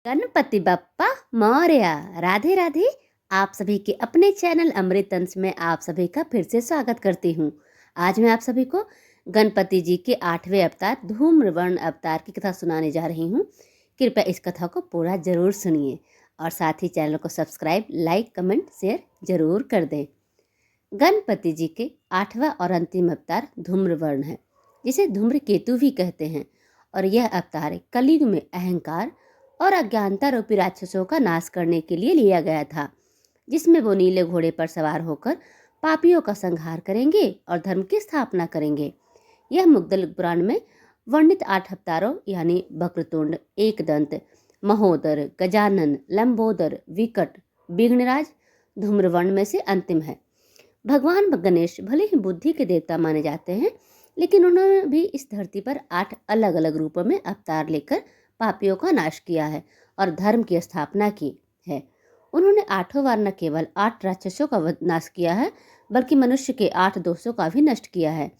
गणपति बप्पा मौर्य। राधे राधे। आप सभी के अपने चैनल अमृत अंश में आप सभी का फिर से स्वागत करती हूँ। आज मैं आप सभी को गणपति जी के 8वें अवतार धूम्रवर्ण अवतार की कथा सुनाने जा रही हूँ। कृपया इस कथा को पूरा जरूर सुनिए और साथ ही चैनल को सब्सक्राइब, लाइक, कमेंट, शेयर जरूर कर दें। गणपति जी के 8वां और अंतिम अवतार धूम्रवर्ण है, जिसे धूम्रकेतु भी कहते हैं। और यह अवतार कलयुग में अहंकार और अज्ञानता रूपी राक्षसों का नाश करने के लिए लिया गया था, जिसमें वो नीले घोड़े पर सवार होकर पापियों का संहार करेंगे और धर्म की स्थापना करेंगे। यह मुद्गल पुराण में वर्णित 8 अवतारों यानी वक्रतुंड, एकदंत, महोदर, गजानन, लंबोदर, विकट, विघ्नराज धूम्रवर्ण में से अंतिम है। भगवान गणेश भले ही बुद्धि के देवता माने जाते हैं, लेकिन उन्होंने भी इस धरती पर 8 अलग अलग रूपों में अवतार लेकर पापियों का नाश किया है और धर्म की स्थापना की है। उन्होंने 8 बार न केवल 8 राक्षसों का नाश किया है, बल्कि मनुष्य के 8 दोषों का भी नष्ट किया है।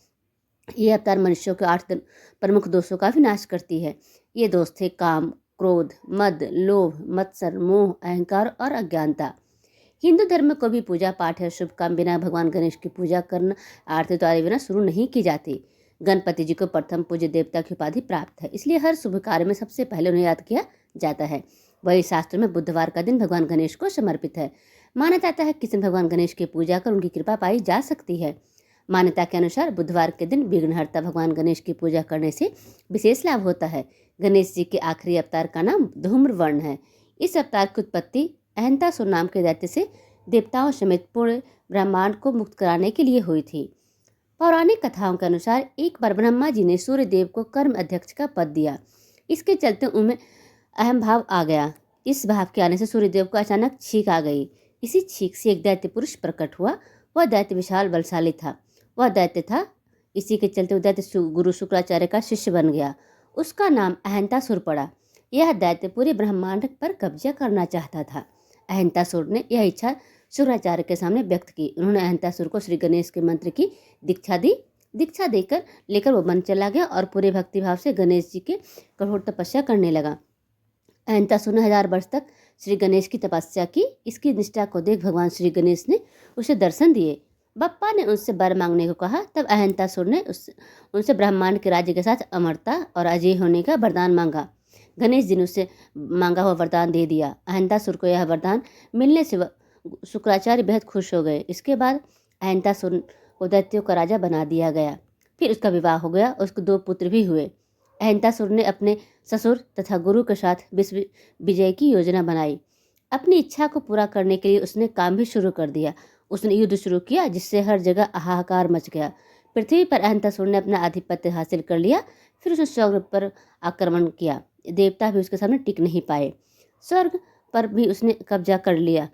ये अवतार मनुष्यों के 8 प्रमुख दोषों का भी नाश करती है। ये दोष थे काम, क्रोध, मद, लोभ, मत्सर, मोह, अहंकार और अज्ञानता। हिंदू धर्म में कोई भी पूजा पाठ या शुभ काम बिना भगवान गणेश की पूजा करना, आरती उतारे बिना शुरू नहीं की जाती। गणपति जी को प्रथम पूज्य देवता की उपाधि प्राप्त है, इसलिए हर शुभ कार्य में सबसे पहले उन्हें याद किया जाता है। वही शास्त्र में बुधवार का दिन भगवान गणेश को समर्पित है। माना जाता है कि इस दिन भगवान गणेश की पूजा कर उनकी कृपा पाई जा सकती है। मान्यता के अनुसार बुधवार के दिन विघ्नहर्ता भगवान गणेश की पूजा करने से विशेष लाभ होता है। गणेश जी के आखिरी अवतार का नाम धूम्रवर्ण है। इस अवतार की उत्पत्ति अहंतासुर नाम के दैत्य से देवताओं समेत पूरे ब्रह्मांड को मुक्त कराने के लिए हुई थी। पौराणिक कथाओं के अनुसार एक बार ब्रह्मा जी ने सूर्य देव को कर्म अध्यक्ष का पद दिया। इसके चलते उनमें अहम भाव आ गया। इस भाव के आने से सूर्य देव को अचानक छींक आ गई। इसी छींक से एक दैत्य पुरुष प्रकट हुआ। वह दैत्य विशाल बलशाली था। वह दैत्य था। इसी के चलते वह दैत्य गुरु शुक्राचार्य का शिष्य बन गया। उसका नाम अहंतासुर पड़ा। यह दैत्य पूरे ब्रह्मांड पर कब्जा करना चाहता था। अहंतासुर ने यह इच्छा शुक्राचार्य के सामने व्यक्त की। उन्होंने अहंतासुर को श्री गणेश के मंत्र की दीक्षा दी। दीक्षा देकर लेकर वो वन चला गया और पूरे भक्तिभाव से गणेश जी के कठोर तपस्या करने लगा। अहंतासुर ने 1000 वर्ष तक श्री गणेश की तपस्या की। इसकी निष्ठा को देख भगवान श्री गणेश ने उसे दर्शन दिए। बप्पा ने उससे वर मांगने को कहा। तब अहंतासुर ने उनसे ब्रह्मांड के राज्य के साथ अमरता और अजय होने का वरदान मांगा। गणेश जी ने उससे मांगा हुआ वरदान दे दिया। अहंतासुर को यह वरदान मिलने से शुक्राचार्य बेहद खुश हो गए। इसके बाद अहंतासुर को दैत्यों का राजा बना दिया गया। फिर उसका विवाह हो गया। उसको 2 पुत्र भी हुए। अहंतासुर ने अपने ससुर तथा गुरु के साथ विश्व विजय की योजना बनाई। अपनी इच्छा को पूरा करने के लिए उसने काम भी शुरू कर दिया। उसने युद्ध शुरू किया, जिससे हर जगह हाहाकार मच गया। पृथ्वी पर अहंतासुर ने अपना आधिपत्य हासिल कर लिया। फिर उसने स्वर्ग पर आक्रमण किया। देवता भी उसके सामने टिक नहीं पाए। स्वर्ग पर भी उसने कब्जा कर लिया।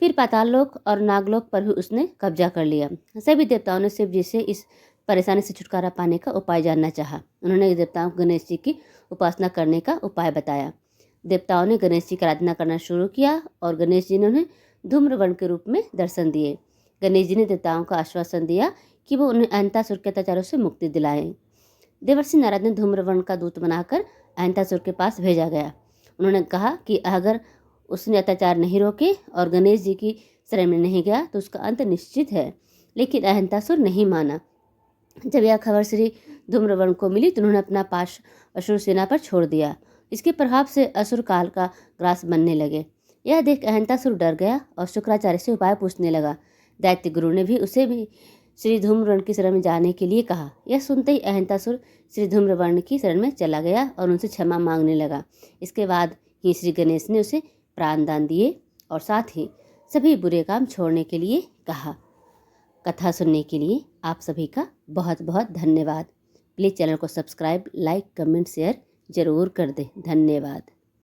फिर पाताल लोक और नागलोक पर भी उसने कब्जा कर लिया। सभी देवताओं ने शिव जी से इस परेशानी से छुटकारा पाने का उपाय जानना चाहा। उन्होंने देवताओं को गणेश जी की उपासना करने का उपाय बताया। देवताओं ने गणेश जी की आराधना करना शुरू किया और गणेश जी ने उन्हें धूम्रवर्ण के रूप में दर्शन दिए। गणेश जी ने देवताओं को आश्वासन दिया कि वो उन्हें अहंतासुर के अत्याचारों से मुक्ति दिलाएं। देवर्षि नारद ने धूम्रवर्ण का दूत बनाकर अहंतासुर के पास भेजा गया। उन्होंने कहा कि अगर उसने अत्याचार नहीं रोके और गणेश जी की शरण में नहीं गया तो उसका अंत निश्चित है। लेकिन अहंतासुर नहीं माना। जब यह खबर श्री धूम्रवर्ण को मिली तो उन्होंने अपना पाश असुर सेना पर छोड़ दिया। इसके प्रभाव से असुर काल का ग्रास बनने लगे। यह देख अहंतासुर डर गया और शुक्राचार्य से उपाय पूछने लगा। दैत्य गुरु ने भी उसे भी श्री धूम्रवर्ण की शरण में जाने के लिए कहा। यह सुनते ही अहंतासुर श्री धूम्रवर्ण की शरण में चला गया और उनसे क्षमा मांगने लगा। इसके बाद ही श्री गणेश ने उसे प्राण दान दिए और साथ ही सभी बुरे काम छोड़ने के लिए कहा। कथा सुनने के लिए आप सभी का बहुत बहुत धन्यवाद। प्लीज़ चैनल को सब्सक्राइब, लाइक, कमेंट, शेयर जरूर कर दें। धन्यवाद।